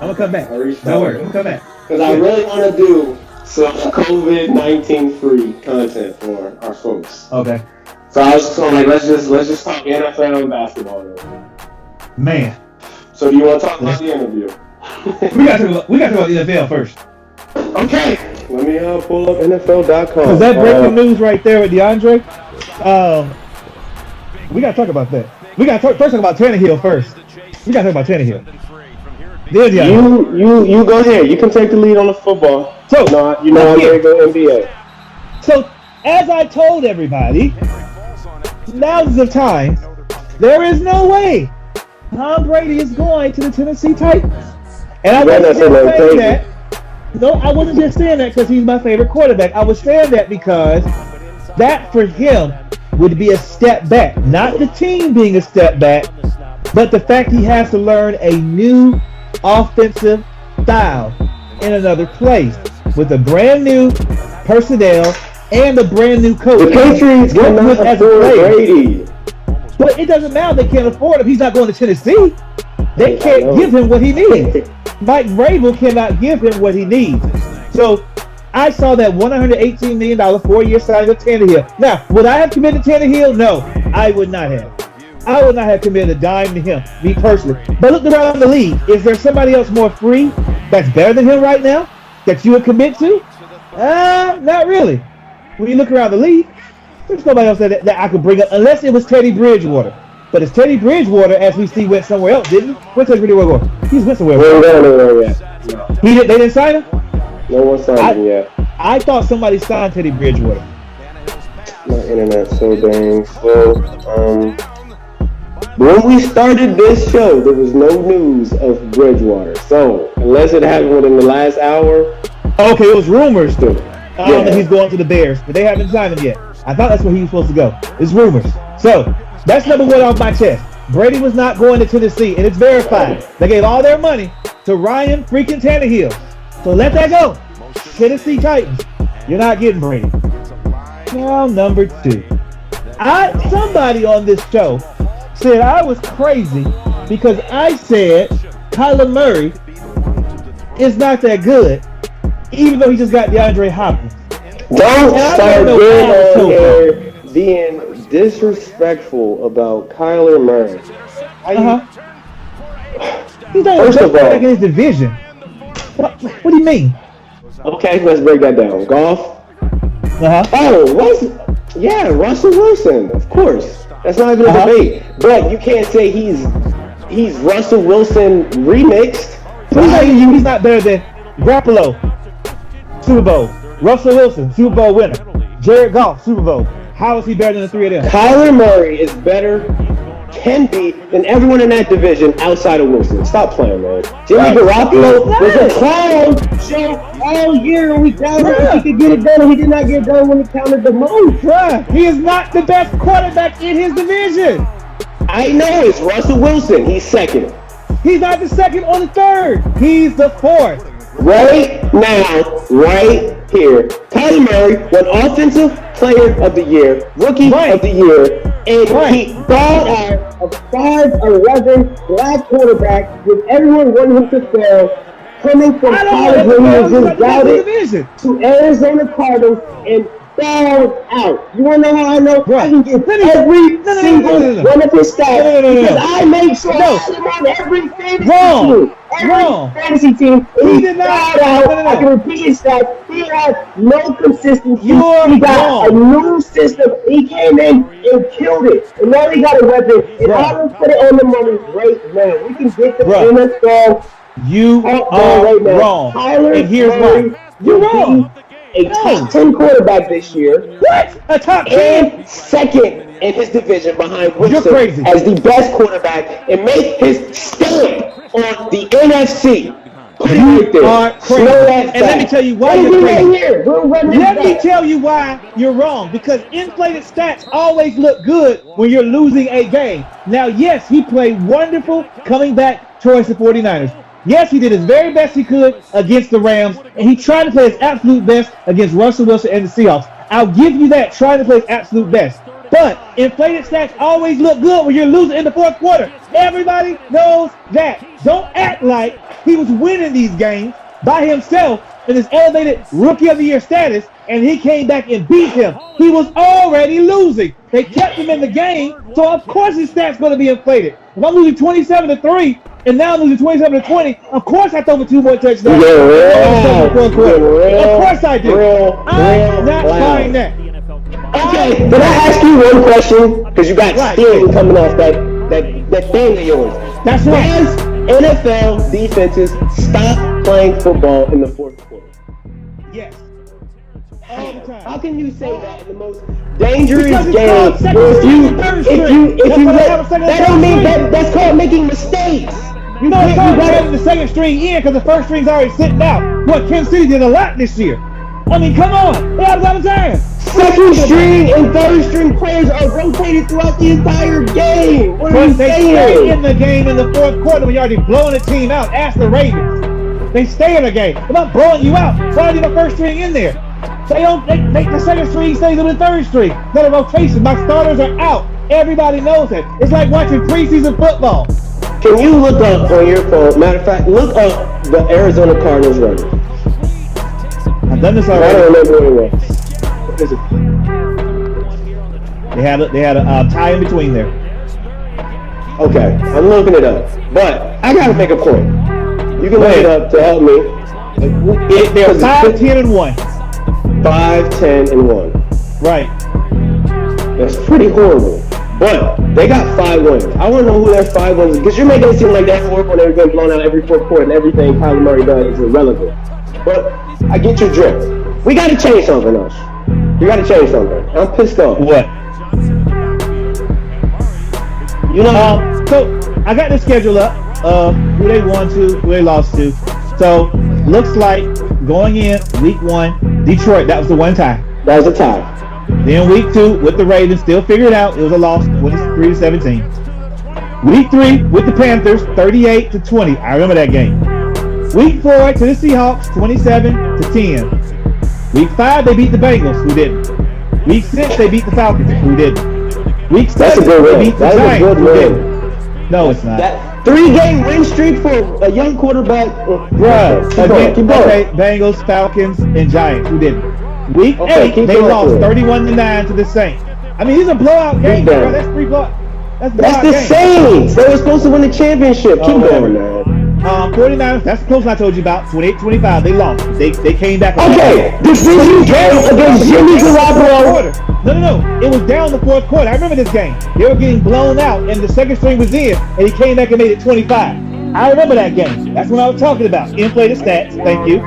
I'm gonna come back. I reached Don't out worry, I'm gonna come back. because I really want to do some COVID-19 free content for our folks. Okay. So I was just going like, let's just talk NFL and basketball. Real. Man. So do you want to talk about the interview? we got to talk about the NFL first. Okay. Let me pull up NFL.com. Is that breaking news right there with DeAndre? We got to talk about that. We got to talk about Tannehill first. We got to talk about Tannehill. You go ahead. You can take the lead on the football. So, I'm ready to go NBA. So, as I told everybody, now's the time. There is no way Tom Brady is going to the Tennessee Titans. And I wasn't just saying that. No, I wasn't just saying that because he's my favorite quarterback. I was saying that because that for him would be a step back. Not the team being a step back, but the fact he has to learn a new offensive style in another place with a brand new personnel and a brand new coach. The Patriots cannot afford Brady. But it doesn't matter. They can't afford him. He's not going to Tennessee. They can't give him what he needs. Mike Vrabel cannot give him what he needs. So I saw that $118 million 4-year signing of Tannehill. Now, would I have committed Tannehill? No, I would not have. I would not have committed a dime to him, me personally. But look around the league. Is there somebody else more free that's better than him right now that you would commit to? Not really. When you look around the league, there's nobody else that I could bring up unless it was Teddy Bridgewater. But it's Teddy Bridgewater, as we see, went somewhere else, didn't he? Where's Teddy Bridgewater going? He's went somewhere else. We ain't going anywhere yet. No. They didn't sign him? No one signed him yet. I thought somebody signed Teddy Bridgewater. My internet's so dang slow. When we started this show, there was no news of Bridgewater. So, unless it happened within the last hour. Okay, it was rumors, too. I don't think he's going to the Bears, but they haven't signed him yet. I thought that's where he was supposed to go. It's rumors. So, that's number one off my chest. Brady was not going to Tennessee, and it's verified. They gave all their money to Ryan freaking Tannehill. So let that go. Tennessee Titans, you're not getting Brady. Now, number two. Somebody on this show said I was crazy because I said Kyler Murray is not that good, even though he just got DeAndre Hopkins. Don't start being disrespectful about Kyler Murray. He's not First of all, in his division. What do you mean? Okay, let's break that down. Golf. Russell Wilson, of course. That's not even a debate. But you can't say he's Russell Wilson remixed. He's not better than Garoppolo, Super Bowl. Russell Wilson, Super Bowl winner. Jared Goff, Super Bowl. How is he better than the three of them? Kyler Murray is better, can be, than everyone in that division outside of Wilson. Stop playing, man. Jimmy Garoppolo was a clown show all year. We doubted if he could get it done, and he did not get it done when he counted the most. He is not the best quarterback in his division. I know, it's Russell Wilson. He's second. He's not the second or the third. He's the fourth. Right now, right here, Kyler Murray won Offensive Player of the Year, Rookie of the Year, and he balled out a 5'11" black quarterback with everyone wanting him to fail, coming from college when he was just doubted to Arizona Cardinals and balled out. You want to know how I know? I can get every single one of his stats because I make sure I'm on every fantasy team. He did not out. I can repeat his stats. He had no consistency. He got a new system. He came in and killed it. And now he got a weapon. And I will put it on the money right now. We can get the NFL. You are wrong. Tyler, and here's why. You're wrong. A top 10 quarterback this year. What? A top 10? And second in his division behind Wilson as the best quarterback and make his stamp on the NFC. You are crazy. And let me tell you why you're crazy. Let me tell you why you're wrong. Because inflated stats always look good when you're losing a game. Now, yes, he played wonderful coming back towards the 49ers. Yes, he did his very best he could against the Rams, and he tried to play his absolute best against Russell Wilson and the Seahawks. I'll give you that, trying to play his absolute best. But inflated stats always look good when you're losing in the fourth quarter. Everybody knows that. Don't act like he was winning these games by himself in his elevated Rookie of the Year status, and he came back and beat him. He was already losing. They kept him in the game, so of course his stats going to be inflated. If I'm losing 27-3, and now I'm losing 27-20, of course I throw for 2 more touchdowns. Of course I do. I'm not buying that. Okay, can I ask you one question? Because you got steam coming off that thing of yours. That's right. Does NFL defenses stop playing football in the fourth quarter? Yes. All the time. How can you say that in the most dangerous because it's game? If you let, that don't mean that's called making mistakes. You know, it's called getting the second string in because the first string's already sitting out. What Kansas City did a lot this year. I mean, come on. They have a lot of time. Second string and third string players are rotated throughout the entire game. What are you saying? They stay in the game in the fourth quarter when you're already blowing the team out. Ask the Ravens. They stay in the game. I'm not blowing you out. Why do the first string in there? They make the second string stays in the third string. Not a rotation. My starters are out. Everybody knows that. It's like watching preseason football. Can you look up on your phone? Matter of fact, look up the Arizona Cardinals record. I've done this already. I don't remember what it was. What is it? They had a tie in between there. Okay, I'm looking it up, but I gotta make a point. You can look it up to help me. They're 5-10-1. 5-10-1. Right. That's pretty horrible. But they got 5 wins. I want to know who their 5 wins because you're making it seem like they're horrible and they're getting blown out every fourth quarter and everything Kyler Murray does is irrelevant. But I get your drift. We got to change something else. We got to change something. I'm pissed off. What? You know, so I got the schedule up. Who they won to, who they lost to. So looks like going in week 1, Detroit. That was the one tie. That was a tie. Then week 2 with the Ravens, still figured out it was a loss, 23-17. Week 3 with the Panthers, 38-20. I remember that game. Week 4 to the Seahawks, 27-10. Week 5 they beat the Bengals, who didn't. Week 6 they beat the Falcons, who didn't. Week 7 they beat the Giants, who didn't. No, it's not. That 3-game win streak for a young quarterback. Bruh, keep going. Okay, Bengals, Falcons, and Giants, who didn't. Week 8, they lost 31-9 to the Saints. I mean, these are blowout games, bro. That's 3 blowouts. That's the Saints. They were supposed to win the championship. Keep going, man. 49ers, that's the close I told you about. 28-25, they lost. They came back. Okay, division game against Jimmy Garoppolo. No. It was down the fourth quarter. I remember this game. They were getting blown out, and the second string was in, and he came back and made it 25. I remember that game. That's what I was talking about. Inflated stats. Thank you.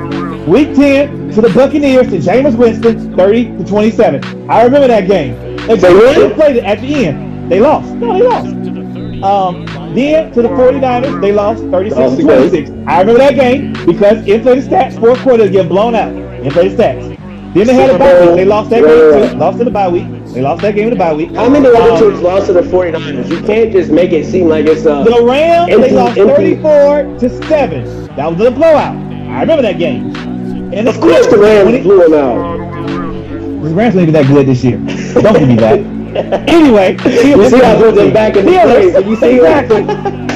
Week 10 to the Buccaneers to Jameis Winston, 30-27. I remember that game. They played it at the end. They lost. No, they lost. Then to the 49ers, they lost 36-26. I remember that game because inflated stats, fourth quarter, get blown out. Inflated stats. Then they had a bye week. They lost that game too. Lost in the bye week. They lost that game in the bye week. How many other teams lost to the 49ers? You can't just make it seem like it's the Rams, they lost 34-7. That was a blowout. I remember that game. And of course the Rams blew them out. The Rams ain't even that good this year. Don't give me that. Anyway, you see how good they're back in the Steelers. You see exactly.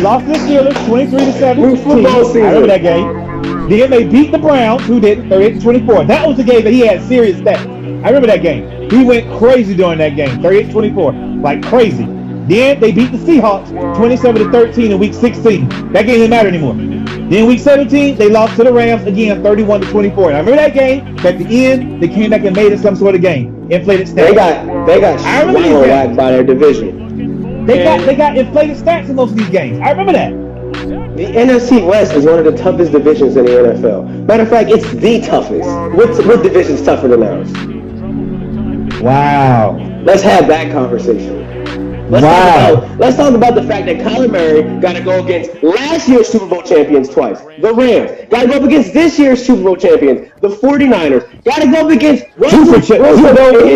Lost to the Steelers 23-7. Football season. I remember that game. Then they beat the Browns, who did 38-24. That was the game that he had serious stats. I remember that game. He went crazy during that game, 38-24, like crazy. Then they beat the Seahawks 27-13 in week 16. That game didn't matter anymore. Then week 17, they lost to the Rams again, 31-24. And I remember that game. At the end, they came back and made it some sort of game. Inflated stats. They got swallowed by their division. They got inflated stats in most of these games. I remember that. The NFC West is one of the toughest divisions in the NFL. Matter of fact, it's the toughest. What division's tougher than ours? Wow. Let's have that conversation. Let's talk about the fact that Kyler Murray got to go against last year's Super Bowl champions twice. The Rams got to go up against this year's Super Bowl champions. The 49ers got to go up against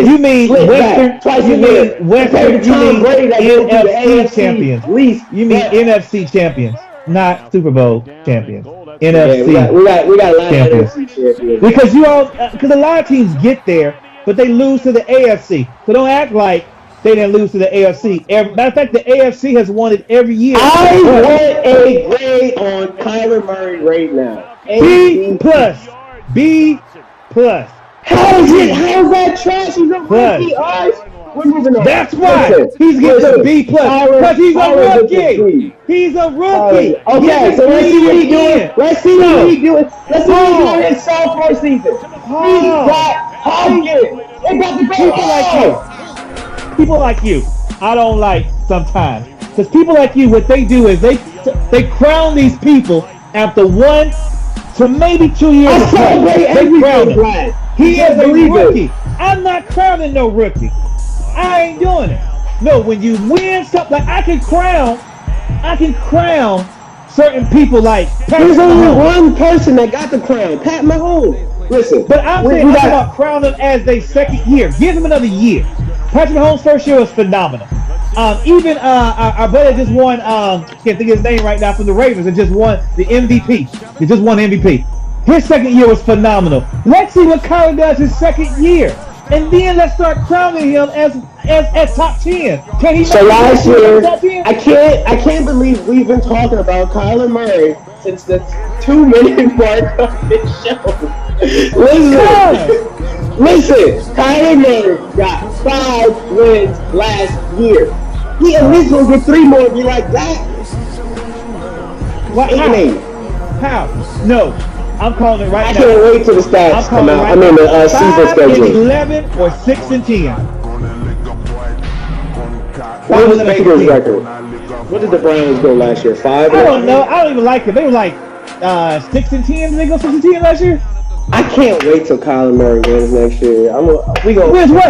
You mean Western? Twice you mean Western? You mean NFC champions? Least. You mean NFC champions, not Super Bowl champions. NFC. Yeah, we got a lot champions. of NFC champions. Because a lot of teams get there, but they lose to the AFC. So don't act like they didn't lose to the AFC. Matter of fact, the AFC has won it every year. I want a grade on Kyler Murray right now. B plus. B plus. How is it? How is that trash? He's a rookie. We're moving on. That's why he's getting a B plus because he's a rookie. He's a rookie. Okay, so let's see what he's doing. Let's see what he's doing. Let's see what he's doing in his sophomore season. He got Hopkins. They got the people like you. People like you, I don't like sometimes because people like you, what they do is they crown these people after 1 to maybe 2 years of play. They crown him. He is a rookie. I'm not crowning no rookie. I ain't doing it. No, when you win something, like I can crown certain people like Pat There's only Mahomes. one person that got the crown, Pat Mahomes. Listen, but I'm saying about crowning them as their second year. Give him another year. Patrick Mahomes' first year was phenomenal. Even our buddy just won. Can't think of his name right now from the Ravens. It just won the MVP. He just won MVP. His second year was phenomenal. Let's see what Kyler does his second year. And then let's start crowning him as top 10. Can he? So last year, I can't believe we've been talking about Kyler Murray since the 2-minute mark of this show. Listen, Kyler Murray got 5 wins last year. He at least gonna get 3 more. Be like that. What? How? No. I'm calling it right now. I can't wait till the stats come out. I mean the season schedule. 11 or 6-10. What was the Bengals record? What did the Browns go last year? 5? I don't know. I don't even like it. They were like 6-10. Did they go 6-10 last year? I can't wait till Kyler Murray wins next year.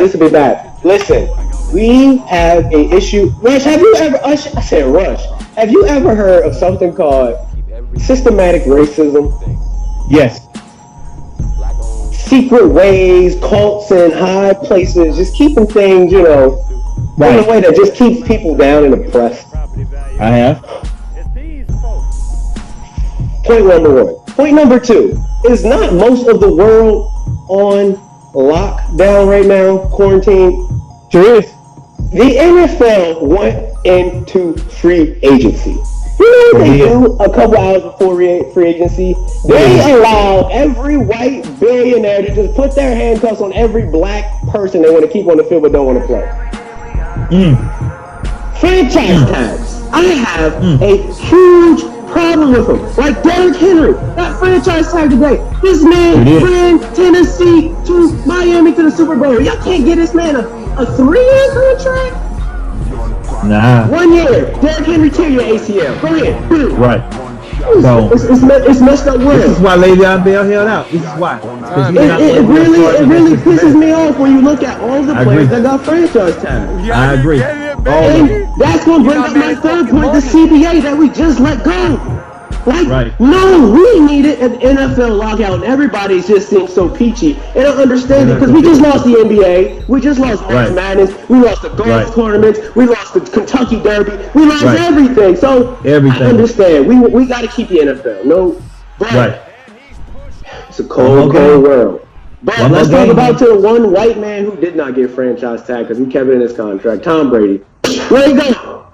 This will be bad. Listen, we have an issue. Rush, have you ever? I said Rush. Have you ever heard of something called systematic racism? Yes. Secret ways, cults in high places, just keeping things, in a way that just keeps people down and oppressed. I have. Point number 1. Point number 2 is not most of the world on lockdown right now, quarantine. Sure is. The NFL went into free agency. You know what they do a couple hours before free agency? They allow every white billionaire to just put their handcuffs on every black person they want to keep on the field but don't want to play. Franchise tags. I have a huge problem with them. Like Derrick Henry, that franchise tag today. This man ran Tennessee to Miami to the Super Bowl. Y'all can't get this man a 3-year contract? Nah. 1 year. Derrick Henry tear your ACL. Go ahead. Boom. Right. It's messed up world. This is why Le'Veon Bell held out. This is why. It really pisses me off when you look at all the players that got franchise tags. I agree. And that's going to bring up my third point, the CBA that we just let go. No, we needed an NFL lockout, and everybody just seems so peachy. And I understand it because we just lost the NBA, we just lost March Madness, we lost the golf tournaments, we lost the Kentucky Derby, we lost everything. So I understand. We got to keep the NFL. No, but it's a cold world. But let's talk about the one white man who did not get franchise tag because he kept it in his contract, Tom Brady. Where you go?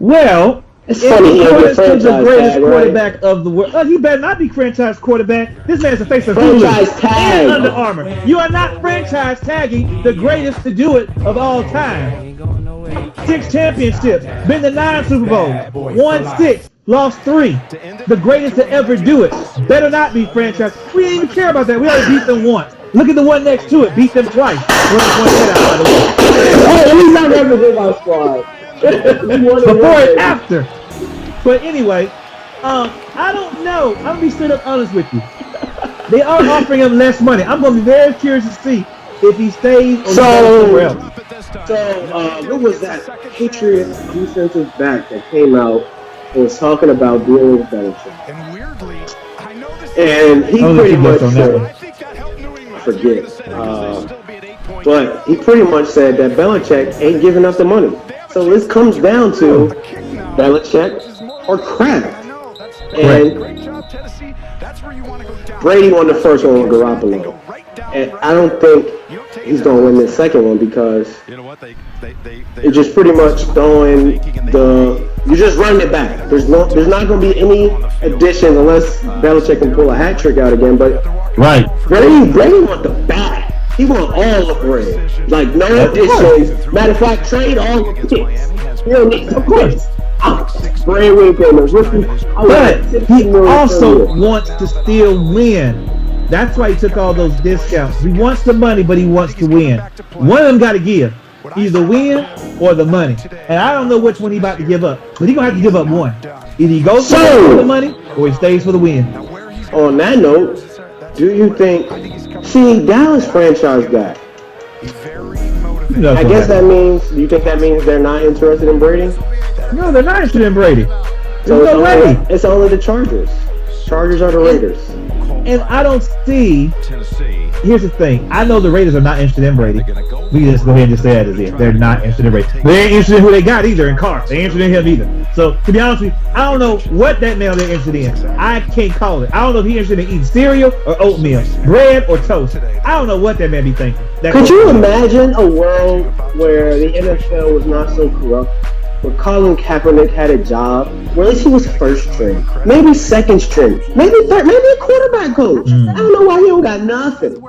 Well, it's funny he the franchise greatest tag, quarterback of the world. He better not be franchise quarterback. This man's the face of franchise tag and Under Armour. You are not franchise tagging the greatest to do it of all time. 6 championships, been to 9 Super Bowls, won 6, lost 3. The greatest to ever do it. Better not be franchise. We didn't even care about that. We already beat them once. Look at the one next to it. Beat them twice. At least I represent my squad. Before and after. But anyway, I don't know. I'm gonna be straight up honest with you. They are offering him less money. I'm gonna be very curious to see if he stays or goes somewhere else. So, what was that Patriot defensive back that came out and was talking about dealing with Belichick? And weirdly, I know this. And he pretty much said, I forget. But he pretty much said that Belichick ain't giving up the money. So this comes down to Belichick or Kraft. And Brady won the first one with Garoppolo. And I don't think he's going to win this second one because it's just pretty much you're just running it back. There's not going to be any additions unless Belichick can pull a hat trick out again. But Brady want the bag. He want all the bread. Like, no additions. Matter of fact, trade all the picks. You don't need, of course. Brady will go to rookie. But he also wants to still win. That's why he took all those discounts. He wants the money, but he wants to win. One of them got to give. Either win or the money. And I don't know which one he about to give up. But he's going to have to give up one. Either he goes for the money or he stays for the win. On that note, do you think... See, Dallas franchise guy. I guess that means... Do you think that means they're not interested in Brady? No, they're not interested in Brady. So it's only the Chargers. Chargers are the Raiders. And I don't see. Here's the thing. I know the Raiders are not interested in Brady. We just go ahead and just say that as it. They're not interested in Brady. They ain't interested in who they got either in Carr. They ain't interested in him either. So to be honest with you, I don't know what that man they're interested in. I can't call it. I don't know if he's interested in eating cereal or oatmeal, bread or toast. I don't know what that man be thinking. Could you imagine a world where the NFL was not so corrupt? Where Colin Kaepernick had a job, where at least he was first string, maybe second string, maybe third, maybe a quarterback coach. I don't know why he don't got nothing.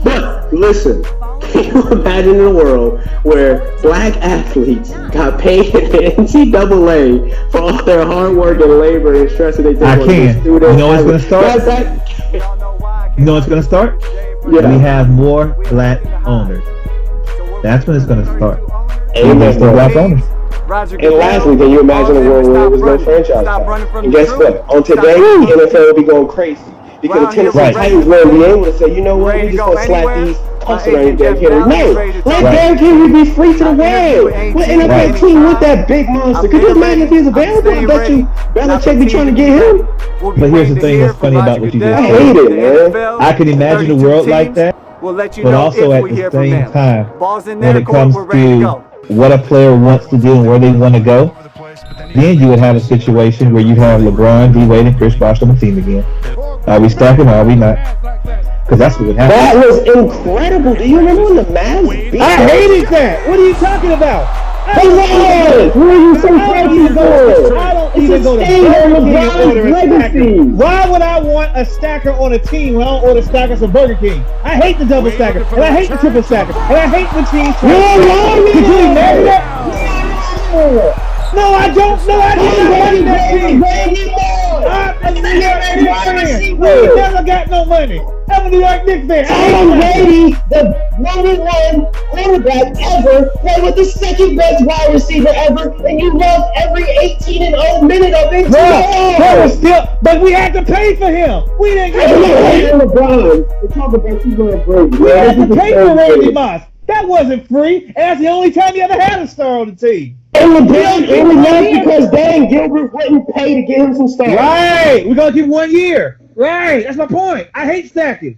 But listen, can you imagine a world where black athletes got paid in the NCAA for all their hard work and labor and stress that they take on their students? You know what's going to start? You know what's going to start? Yeah. We have more black owners. That's when it's going to start. Amen. Black owners. And lastly, can you imagine a world where there was no franchise tag? And guess what? On today, the NFL will be going crazy. Because the Tennessee Titans won't be able to say, you know what, we just going to slap these cuffs around Derrick Henry. No, let Derrick Henry be free to the world. What NFL team with that big monster? Could you imagine if he's available? I bet you Belichick be trying to get him. But here's the thing that's funny about what you just I said. hate it, man. I can imagine a world like that, but also at the same time, when it comes to what a player wants to do and where they want to go, then you would have a situation where you have LeBron, D-Wade, and Chris Bosh on the team again. Are we stacking or are we not? Because that's what would happen. That was incredible. Do you remember when the Mavs beat I hated that. What are you talking about? Hey, man, who are you so crazy for? I don't even go to Burger King. Why would I want a stacker on a team when I don't order stackers from Burger King? I hate the double stacker, and I hate the triple stacker, and I hate the cheese. Could you imagine that? No, I don't. No, I don't that team. We never got no money. I'm a New York Knicks fan. Tom Brady, the #1 quarterback ever, played with the second best wide receiver ever, and you lost every 18-0 minute of it. But we had to pay for him. We didn't get LeBron. We're talking about you going Brady. We had to pay for Randy Moss. That wasn't free, and that's the only time you ever had a star on the team. And LeBron only left because Dan Gilbert wouldn't pay to get him some stars. Right. We're going to give 1 year. Right. That's my point. I hate stacking.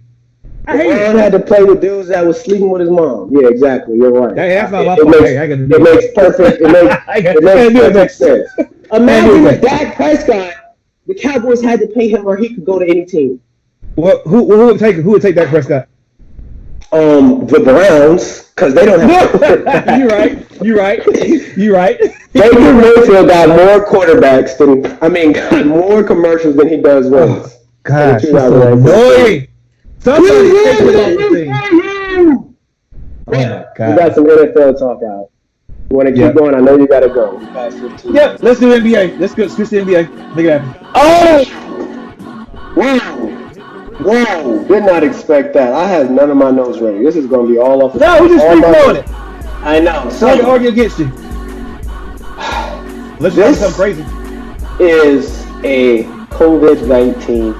I hate it. Had to play with dudes that was sleeping with his mom. Yeah, exactly. You're right. That's not my point. It makes perfect. It makes sense. Imagine if Dak Prescott, the Cowboys had to pay him, or he could go to any team. Well, who would take Dak Prescott? The Browns, because they don't have. You're right. Baker Mayfield got more quarterbacks got more commercials than he does wins. Oh, gosh, that's so annoying. Somebody take it off the thing. Oh my God. We got some NFL talk out. You want to keep going? I know you got to go. Yep, let's do NBA. Let's go switch to NBA. Make it happen. Oh! Wow, did not expect that. I had none of my notes ready. This is going to be all off. No, we just free flowing it. I know. So I can argue against you. Let's do something crazy. Is a COVID-19.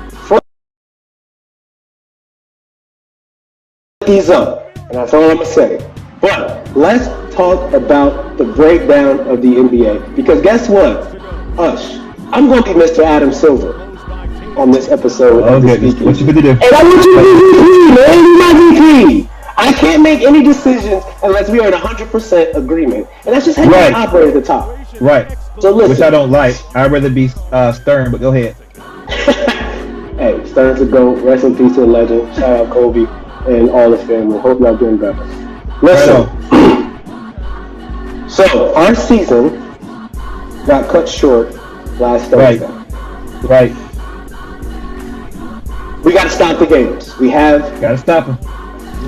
These up, and that's all I'm going to say. But let's talk about the breakdown of the NBA. Because guess what? Ush, I'm going to be Mr. Adam Silver on this episode of daSpeakeasy. What you gonna do? And I want you to be VP, man. You're my VP. I can't make any decisions unless we are in 100% agreement. And that's just how you operate at the top. Right. So listen. Which I don't like. I'd rather be stern, but go ahead. Hey, Sterns the GOAT. Rest in peace to the legend. Shout out Kobe and all the family. Hope y'all doing better. Listen. So our season got cut short last Thursday. Right. We got to stop the games. We have. Got to stop them.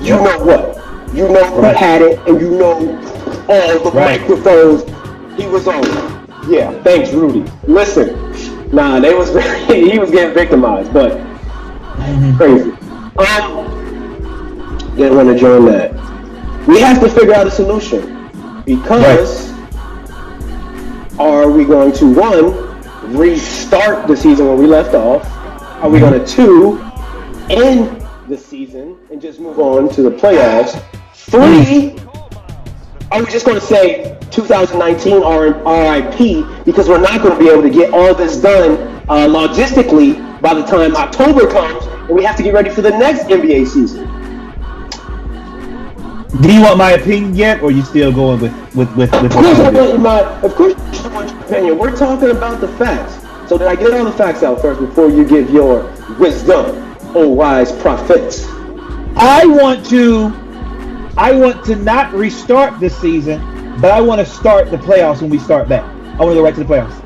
You know what? You know who had it, and you know all the microphones he was on. Yeah, thanks, Rudy. Listen, he was getting victimized, but crazy. Didn't want to join that. We have to figure out a solution because are we going to, one, restart the season where we left off? Are we going to, two, end the season and just move on to the playoffs? Three, are we just going to say 2019 RIP because we're not going to be able to get all this done logistically by the time October comes and we have to get ready for the next NBA season? Do you want my opinion yet, or are you still going with Of course I want your opinion. We're talking about the facts. So did I get all the facts out first before you give your wisdom, O wise prophets? I want to not restart this season, but I want to start the playoffs when we start back. I want to go right to the playoffs.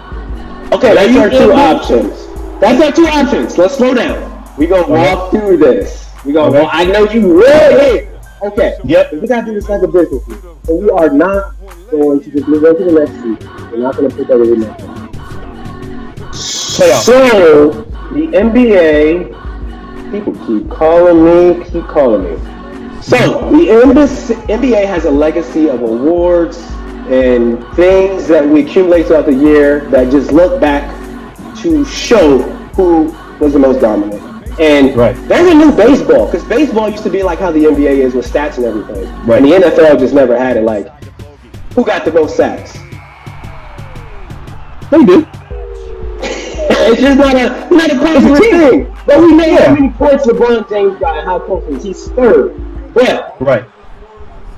Okay, that's our two options. That's our two options. Let's slow down. We're going to walk through this. I know you really. Okay. Yep. We got to do this like a business. So we are not going to just move on to the next season. We're not going to put that in there. So, the NBA, people keep calling me. So, the NBA has a legacy of awards and things that we accumulate throughout the year that just look back to show who was the most dominant. And there's a new baseball, because baseball used to be like how the NBA is with stats and everything. Right. And the NFL just never had it, like, who got the most sacks? They do. It's just not a constant thing. But we know how many points LeBron James got and how close he's third. But what are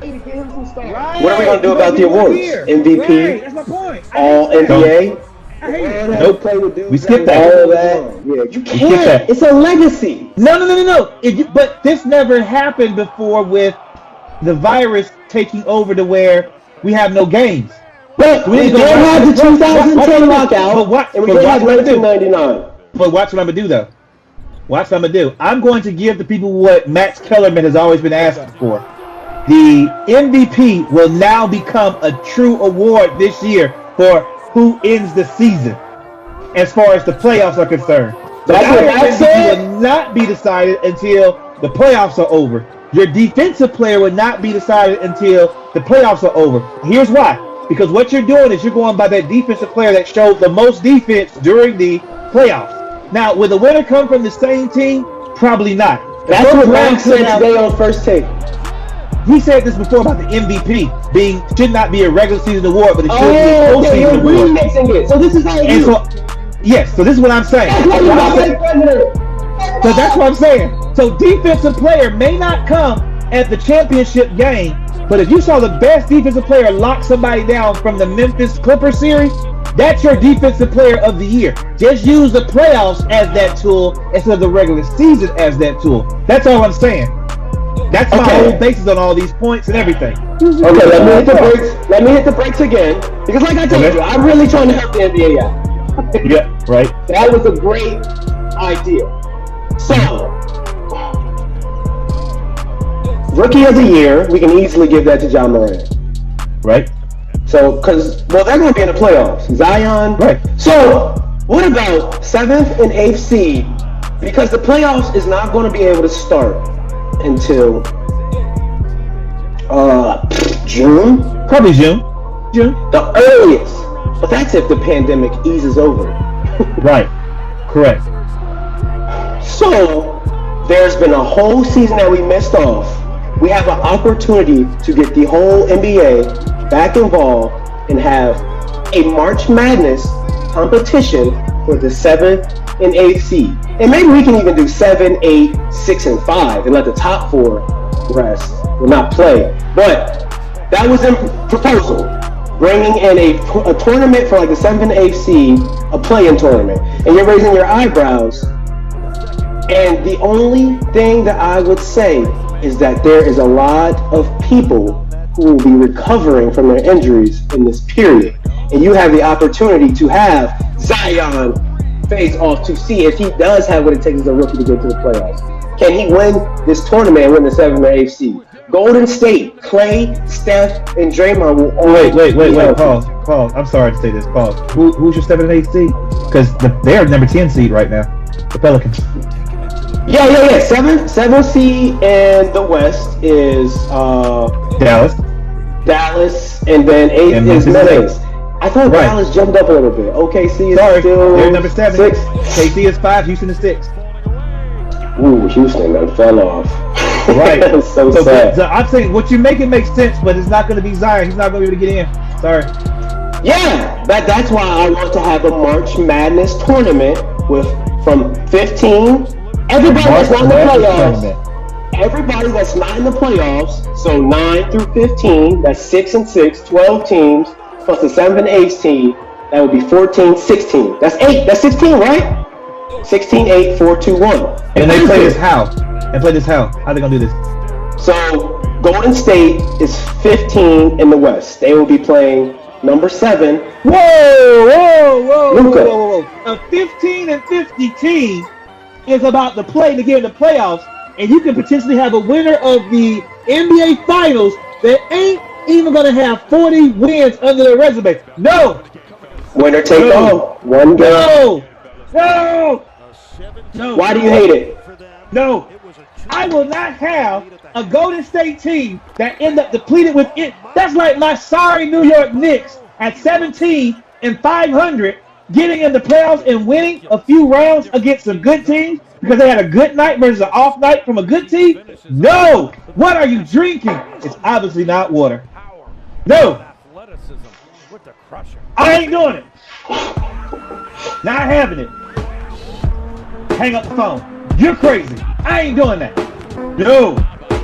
we going to do about the awards? MVP? That's my point. All NBA? Nope. We skipped that. All that. Yeah, you can't. It's a legacy. No. But this never happened before with the virus taking over to where we have no games. But we don't have the 2010 lockout, and we don't have 1999. But watch what I'm going to do, though. Watch what I'm going to do. I'm going to give the people what Max Kellerman has always been asking for. The MVP will now become a true award this year for who ends the season, as far as the playoffs are concerned. The MVP will not be decided until the playoffs are over. Your defensive player will not be decided until the playoffs are over. Here's why. Because what you're doing is you're going by that defensive player that showed the most defense during the playoffs. Now, will the winner come from the same team? Probably not. That's what Max said today on First Take. He said this before about the MVP should not be a regular season award, but it should be a postseason award. Remixing it. So this is how you do. So this is what I'm saying. So that's what I'm saying. So defensive player may not come at the championship game, but if you saw the best defensive player lock somebody down from the Memphis Clippers series, that's your defensive player of the year. Just use the playoffs as that tool instead of the regular season as that tool. That's all I'm saying. That's my whole basis on all these points and everything. Okay, let me hit the brakes. Let me hit the brakes again, because like I told you, I'm really trying to help the NBA out. Yeah, right. That was a great idea. So, Rookie of the Year, we can easily give that to John Morant. Right. So, they're going to be in the playoffs. Zion. Right. So, what about 7th and 8th seed? Because the playoffs is not going to be able to start until June? Probably June. The earliest. But that's if the pandemic eases over. Right. Correct. So, there's been a whole season that we missed off. We have an opportunity to get the whole NBA back involved and have a March Madness competition for the 7th and 8th seed. And maybe we can even do 7, 8, 6, and 5 and let the top 4 rest or not play. But that was in proposal. Bringing in a tournament for like the 7th and 8th seed, a play-in tournament. And you're raising your eyebrows. And the only thing that I would say is that there is a lot of people who will be recovering from their injuries in this period. And you have the opportunity to have Zion face off to see if he does have what it takes as a rookie to get to the playoffs. Can he win this tournament and win the 7th or 8th seed? Golden State, Clay, Steph, and Draymond will all wait, pause. I'm sorry to say this, pause. Who's your 7th and 8th seed? Because they're number 10 seed right now. The Pelicans. Yeah. 7th seed in the West is Dallas, and then 8th is Memphis. I thought Dallas jumped up a little bit. OKC is still they're number 7. 6. KC is 5. Houston is 6. Ooh, Houston that fell off. Right. so sad. So I'm saying what you make it makes sense, but it's not going to be Zion. He's not going to be able to get in. Sorry. Yeah, that's why I want to have a March Madness tournament from 15. Everybody that's not in the playoffs. Everybody that's not in the playoffs. So 9 through 15. That's 6 and 6. 12 teams plus the 7th and 8th team. That would be 14, 16. That's 8. That's 16, right? 16, 8, 4, 2, 1. And they play this how? How they gonna do this? So Golden State is 15 in the West. They will be playing number 7. Whoa. A 15 and 50 team is about to play to get in the playoffs, and you can potentially have a winner of the NBA Finals that ain't even gonna have 40 wins under their resume. No. Winner take all. One game. No. Why do you hate it? No. I will not have a Golden State team that end up depleted with it. That's like my sorry New York Knicks at 17 and 500 getting in the playoffs and winning a few rounds against some good teams because they had a good night versus an off night from a good team. No. What are you drinking? It's obviously not water. No. I ain't doing it. Not having it. Hang up the phone. You're crazy. I ain't doing that. No.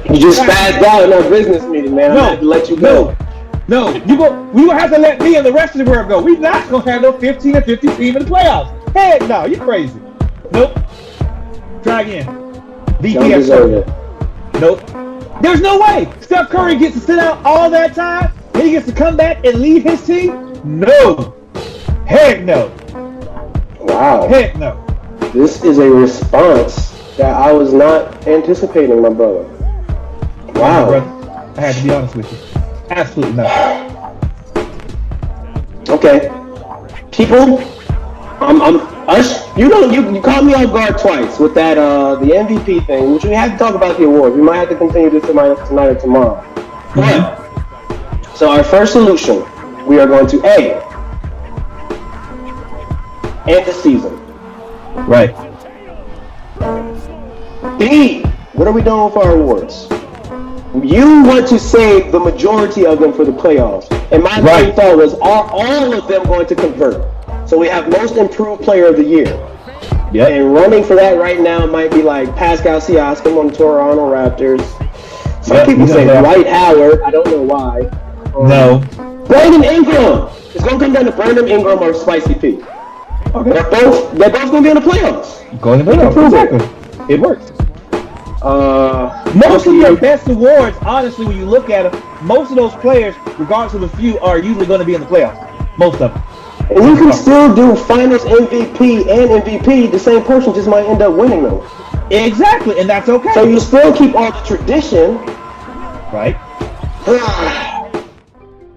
You just spazzed out in our business meeting, man. I had to let you go. No. We gonna have to let me and the rest of the world go. We're not gonna have no 15 and 50 team in the playoffs. Heck no, you're crazy. Nope. Try again. Don't deserve it. Nope. There's no way Steph Curry gets to sit out all that time and he gets to come back and lead his team. No. Heck no. Wow. Heck no. This is a response that I was not anticipating, my brother. Wow. Brother, I had to be honest with you. Absolutely not. Okay. People, you caught me off guard twice with that the MVP thing, which we have to talk about the awards. We might have to continue this tonight or tomorrow. But, so our first solution, we are going to end the season. Right. B, what are we doing with our awards? You want to save the majority of them for the playoffs. And my main thought was, are all of them going to convert? So we have most improved player of the year. Yeah. And running for that right now might be like Pascal Siakam on the Toronto Raptors. Some people say Dwight Howard. I don't know why. No. Brandon Ingram. It's going to come down to Brandon Ingram or Spicy P. Okay. They're both going to be in the playoffs. Going to the playoffs. Exactly. It works. Most of your best awards, honestly, when you look at them, most of those players, regardless of the few, are usually going to be in the playoffs. Most of them. And you can still do Finals MVP and MVP. The same person just might end up winning them. Exactly, and that's okay. So you still keep all the tradition. Right.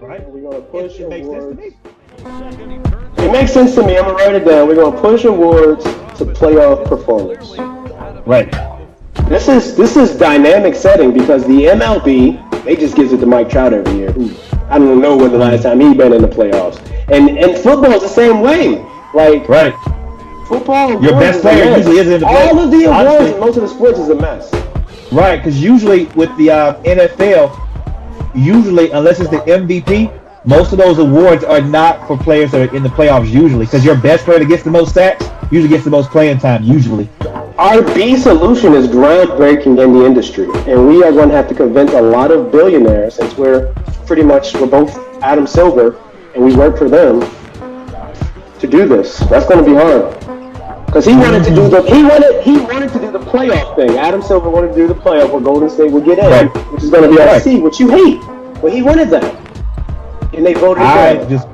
Right. We're going to push it makes sense to me. It makes sense to me. I'm going to write it down. We're going to push awards to playoff performance. Right. This is dynamic setting because the MLB, they just gives it to Mike Trout every year. I don't know when the last time he been in the playoffs. And football is the same way. Like football, your best player usually isn't in the playoffs. All of the awards in most of the sports is a mess. Right, because usually with the NFL, usually unless it's the MVP, most of those awards are not for players that are in the playoffs usually, because your best player that gets the most sacks usually gets the most playing time usually. Our B solution is groundbreaking in the industry, and we are going to have to convince a lot of billionaires, since we're both Adam Silver, and we work for them, to do this. That's going to be hard. Because he wanted to do the playoff thing. Adam Silver wanted to do the playoff where Golden State would get in, which is going to be our seed, which you hate. But he wanted that, and they voted it down.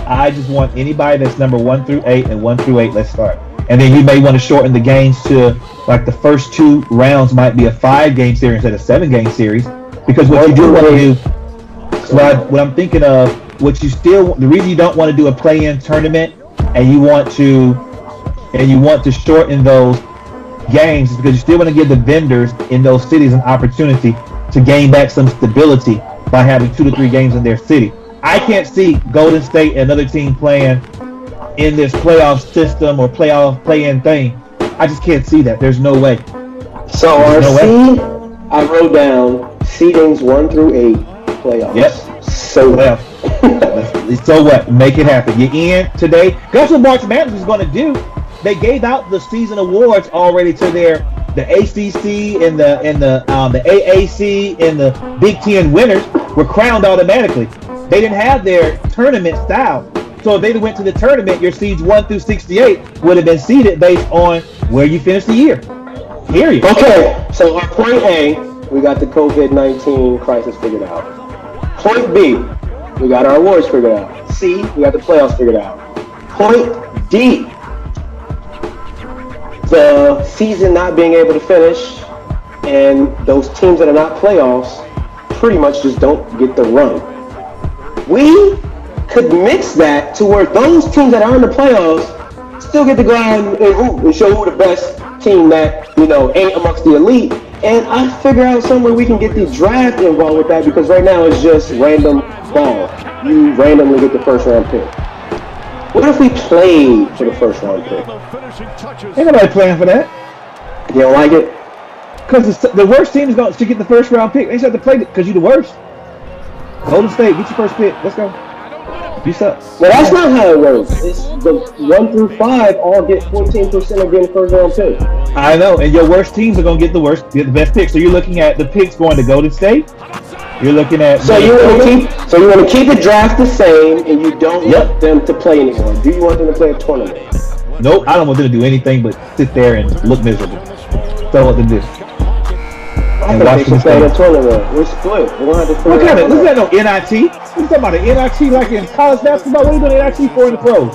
I just want anybody that's number 1 through 8 and 1 through 8. Let's start, and then you may want to shorten the games to like the first 2 rounds might be a 5-game series instead of 7-game series, because what you do want to do. What I'm thinking of, the reason you don't want to do a play-in tournament and you want to shorten those games is because you still want to give the vendors in those cities an opportunity to gain back some stability by having 2 to 3 games in their city. I can't see Golden State and another team playing in this playoff system or playoff play-in thing. I just can't see that. There's no way. So our seed, I wrote down seedings 1 through 8 playoffs. Yep. So well. So what? Make it happen. You're in today. That's what March Madness is going to do. They gave out the season awards already to the ACC and the AAC and the Big Ten winners were crowned automatically. They didn't have their tournament style. So if they went to the tournament, your seeds 1 through 68 would have been seeded based on where you finished the year. Period. Okay, so our point A, we got the COVID-19 crisis figured out. Point B, we got our awards figured out. C, we got the playoffs figured out. Point D, the season not being able to finish, and those teams that are not playoffs pretty much just don't get the run. We could mix that to where those teams that are in the playoffs still get to go out and hoop and show who the best team that, ain't amongst the elite. And I figure out somewhere we can get the draft involved with that, because right now it's just random ball. You randomly get the first round pick. What if we played for the first round pick? Ain't nobody playing for that. You don't like it? Because the worst team is going to get the first round pick. They just have to play it because you're the worst. Golden State, get your first pick. Let's go. You suck. Well, that's not how it works. It's the 1 through 5 all get 14% of getting first round pick. I know, and your worst teams are going to get the best pick. So you're looking at the picks going to Golden State. You're looking at. So you want to keep the draft the same, and you don't want them to play anymore. Do you want them to play a tournament? Nope, I don't want them to do anything but sit there and look miserable. That's all I want them to do. I think they should play in a tournament. We're split. We don't have to play. What kind of? This is no NIT. You talking about an NIT like in college basketball? What are you doing NIT for in the pros?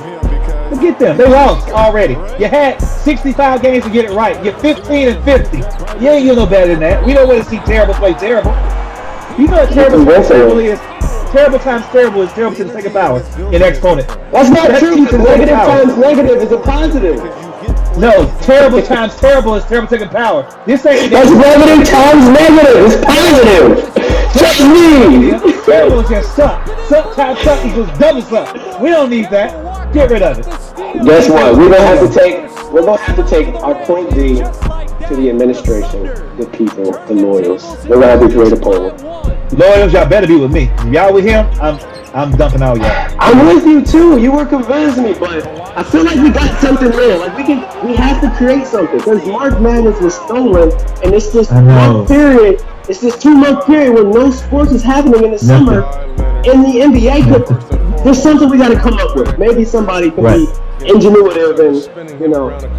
Forget them. They lost already. You had 65 games to get it right. You're 15 and 50. You ain't no better than that. We don't want to see terrible play terrible. You know what terrible times terrible is? Terrible times terrible is terrible to the second power in exponent. That's not true. Negative times negative is a positive. No, terrible times terrible is terrible taking power. This ain't. That's negative times negative. It's positive. Just me. Terrible is just suck. Suck times suck equals double suck. We don't need that. Get rid of it. Guess what? We're gonna have to take our point D to the administration, the people, the lawyers. We're gonna have to create a poll. Lawyers, y'all better be with me. If y'all with him, I'm dumping all y'all. I'm with you too. You were convincing me, but I feel like we got something there. Like we have to create something, because March Madness was stolen, and it's this month period. It's this 2-month period where no sports is happening in the summer, and the NBA could. There's something we got to come up with. Maybe somebody can be ingenuitive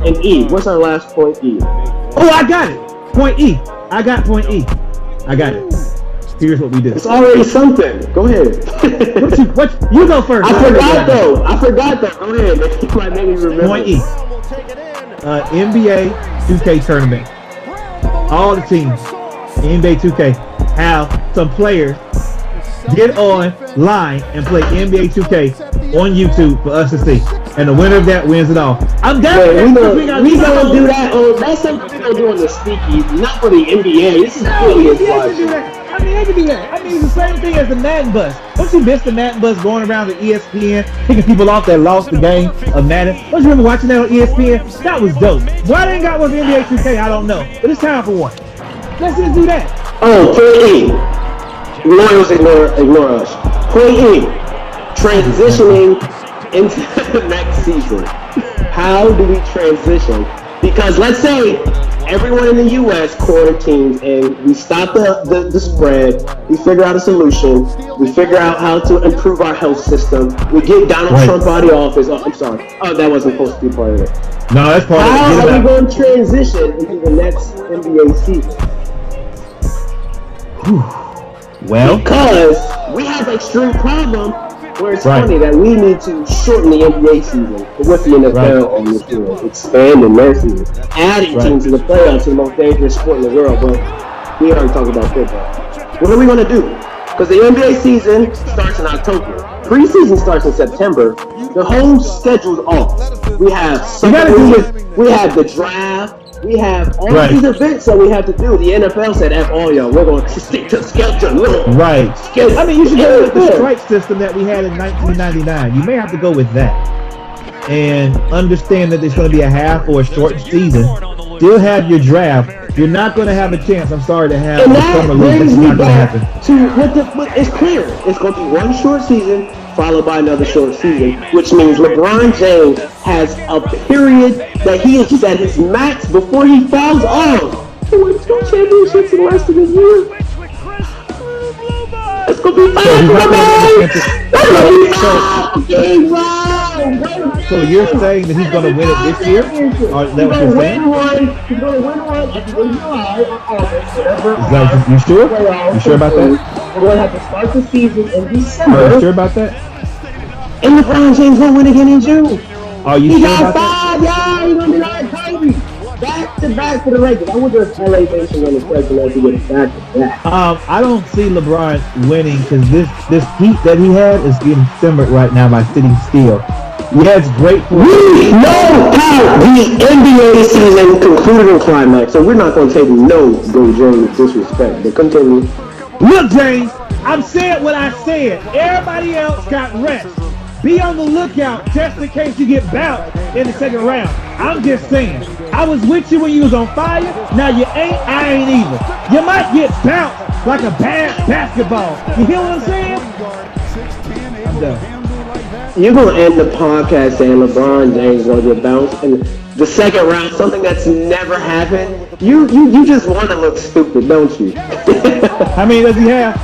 and E. What's our last point? E. Oh, I got it. Point E. I got point E. I got it. Here's what we do. It's already something. Go ahead. You go first. I forgot though. Go ahead. You might make me remember. Point E. NBA 2K tournament. All the teams, NBA 2K, have some players get online and play NBA 2K on YouTube for us to see. And the winner of that wins it all. I'm down. We don't do that. That's something we don't do on the speakeasy, not for the NBA. This is brilliant. I mean, they can do that. I mean, it's the same thing as the Madden bus. Don't you miss the Madden bus going around the ESPN, picking people off that lost the game of Madden? Don't you remember watching that on ESPN? That was dope. Why they ain't got one for NBA 2K, I don't know. But it's time for one. Let's just do that. Oh, point E. Lawyers ignore us. Point E. Transitioning into the next season. How do we transition? Because let's say everyone in the U.S. quarantines, and we stop the spread. We figure out a solution. We figure out how to improve our health system. We get Donald Trump out of the office. Oh, I'm sorry. Oh, that wasn't supposed to be part of it. No, that's part of it. How are we going to transition into the next NBA season? Well, because we have an extreme problem where it's funny that we need to shorten the NBA season with the NFL on this field, expanding their season, adding teams to the playoffs to the most dangerous sport in the world. But we already talked about football. What are we going to do? Because the NBA season starts in October. Preseason starts in September. The whole schedule's off. We have we have the draft. We have all these events that we have to do. The NFL said, F all y'all, we're going to stick to schedule. Right. I mean, you should go with the strike system that we had in 1999. You may have to go with that. And understand that there's going to be a half or a short season. Still have your draft. You're not going to have a chance, I'm sorry, to have the summer league. That's not going to happen. It's clear. It's going to be one short season followed by another short season, which means LeBron James has a period that he is at his max before he falls off. He won 2 championships in less than a year. It's going to be So you're saying that he's going to win it this year? Or is that what you're saying? He's going to win one at the end of July or August, whatever. You sure? You sure about that? We're going to have to start the season in December. Are you sure about that? And LeBron James going to win again in June. Are you sure about that? He's going to be like Kobe. Back to back for the Lakers. I wonder if LA Nation going to expect him to get back to back. I don't see LeBron winning because this heat that he had is getting simmered right now by sitting still. Yeah, it's great for we know how the NBA season concluded in climax, so we're not going to take no James disrespect. But continue. Look, James, I've said what I said. Everybody else got rest. Be on the lookout just in case you get bounced in the second round. I'm just saying. I was with you when you was on fire. Now you ain't, I ain't either. You might get bounced like a bad basketball. You hear what I'm saying? I'm done. You're going to end the podcast saying LeBron James is going to get bounced in the second round, something that's never happened. You just want to look stupid, don't you? How many does he have?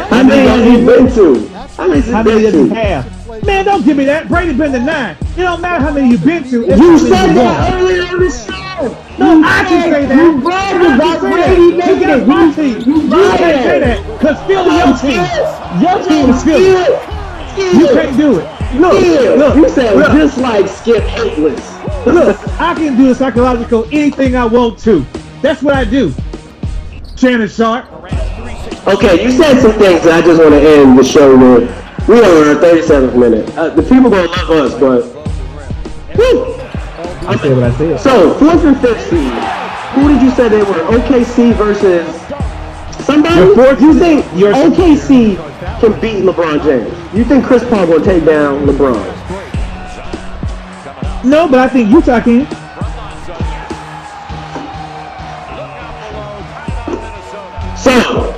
How many has he been to? How many does he have? Man, don't give me that. Brady been to 9. It don't matter how many you've been to. You said that earlier on the show. No, I can say that. You bragged about Brady making it. My team. You can't say that. Because still your team. Your team is still. You can't do it. Look, you said just like Skip Hatless. Look, I can do the psychological anything I want to. That's what I do. Shannon Sharp. Okay, you said some things that I just want to end the show with. We are on our 37th minute. The people gonna love us, but woo. I said what I said. So 4th and 5th seed. Who did you say they were? OKC versus somebody? You think OKC can beat LeBron James? You think Chris Paul will take down LeBron? No, but I think Utah can. So,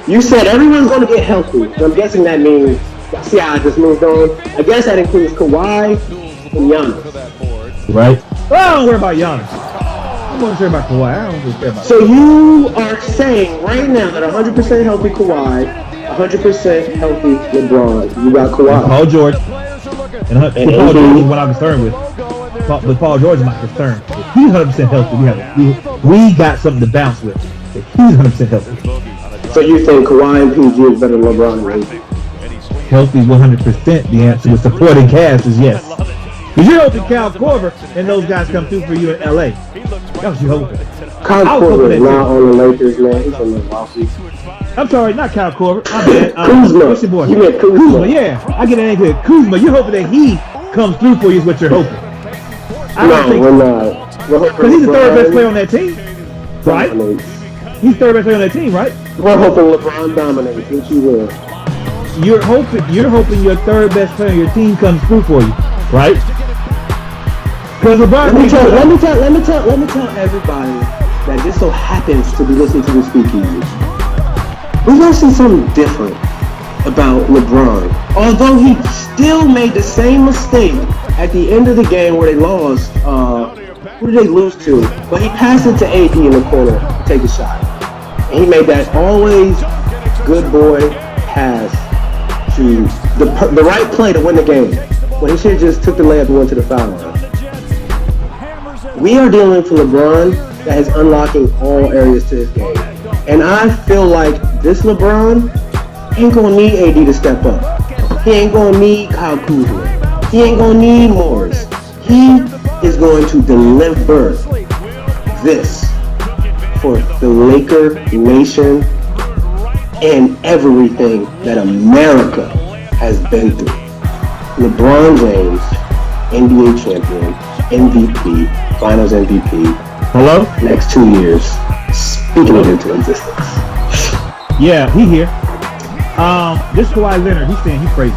you said everyone's going to get healthy. I'm guessing that means, see how I just moved on? I guess that includes Kawhi and Giannis. Right. Well, I don't worry about Giannis. I'm going to care about Kawhi. I don't really care about So you are saying right now that 100% healthy Kawhi, 100% healthy LeBron. You got Kawhi. Paul George. And Paul George is what I'm concerned with. But Paul George is my concern. If he's 100% healthy, we got something to bounce with. If he's 100% healthy. So you think Kawhi and PG is better than LeBron, right? Healthy 100%. The answer with supporting cast is yes. Because you're hoping Kyle Korver and those guys come through for you in LA. That's what you're hoping. Kyle Korver is not on the Lakers, man. He's on the Milwaukee. I'm sorry, not Kyle Korver. My bad. Kuzma. What's your boy? You meant Kuzma. Yeah, I get an answer. Kuzma, you're hoping that he comes through for you is what you're hoping. We're not. Because he's the third best player on that team, right? He's third best player on that team, right? We're hoping LeBron dominates, which he will. You're hoping your third best player on your team comes through for you, right? Because LeBron. Let me tell everybody that just so happens to be listening to the Speakeasy. We learned something different about LeBron. Although he still made the same mistake at the end of the game where they lost Who did they lose to? But he passed it to AD in the corner to take a shot. And he made that always good boy pass to the right play to win the game. When he should have just took the layup and went to the foul line. We are dealing with LeBron that is unlocking all areas to his game. And I feel like this LeBron ain't gonna need AD to step up. He ain't gonna need Kyle Kuzma. He ain't gonna need Morris. He is going to deliver this for the Laker nation and everything that America has been through. LeBron James, NBA champion, MVP, Finals MVP. Hello? Next 2 years, speaking it into existence. Yeah, he here. This Kawhi Leonard, he's saying he's crazy.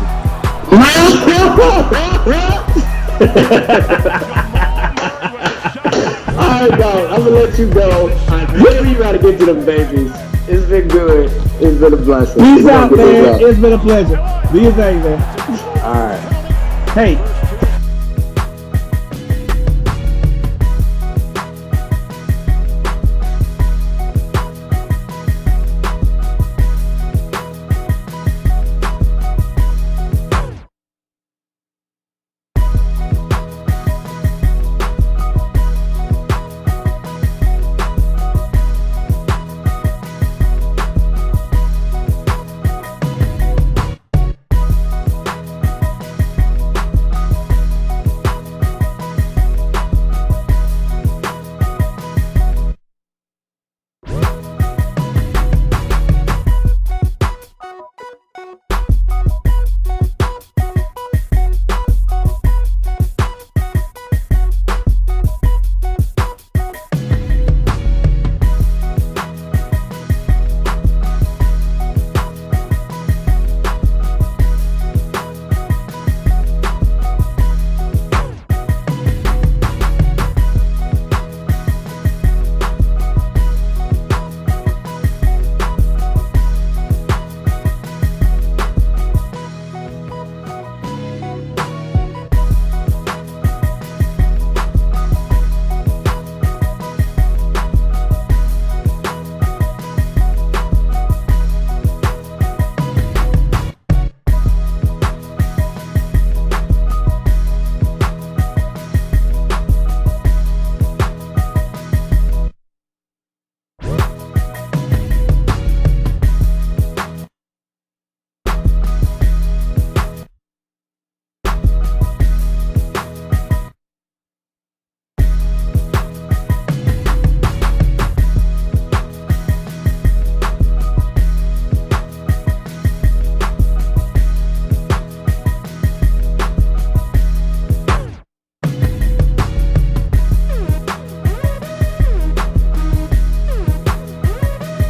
Alright, guys, I'm gonna let you go. Really, you gotta get to them babies. It's been good. It's been a blessing. Peace out, man. It's been a pleasure. Do your thing, man. Alright. Hey.